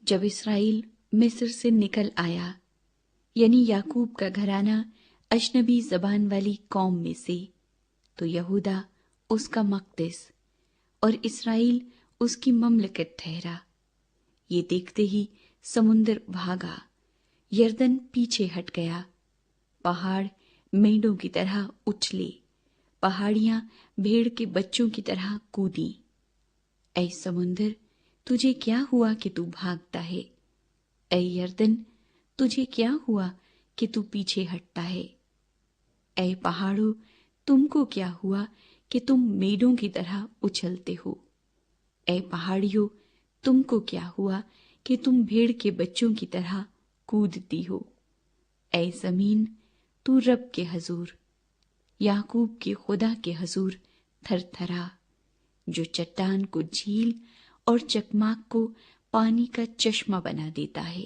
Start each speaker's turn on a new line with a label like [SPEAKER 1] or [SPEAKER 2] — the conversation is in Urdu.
[SPEAKER 1] جب اسرائیل مصر سے نکل آیا، یعنی یعقوب کا گھرانہ اجنبی زبان والی قوم میں سے، تو یہودا اس کا مقدس اور اسرائیل اس کی مملکت ٹھہرا۔ یہ دیکھتے ہی سمندر بھاگا، یردن پیچھے ہٹ گیا، پہاڑ مینڈوں کی طرح اچھلے، پہاڑیاں بھیڑ کے بچوں کی طرح کودیں۔ اے سمندر، تجھے کیا ہوا کہ تو بھاگتا ہے؟ اے یردن، تجھے کیا ہوا کہ تو پیچھے ہٹتا ہے؟ اے پہاڑوں، تم کو کیا ہوا کہ تم میڑوں کی طرح اچھلتے ہو؟ اے پہاڑیوں، تم کو کیا ہوا کہ تم بھیڑ کے بچوں کی طرح کودتی ہو؟ اے زمین، تو رب کے حضور، یعقوب کے خدا کے حضور تھر تھرا، جو چٹان کو جھیل اور چکماک کو پانی کا چشمہ بنا دیتا ہے۔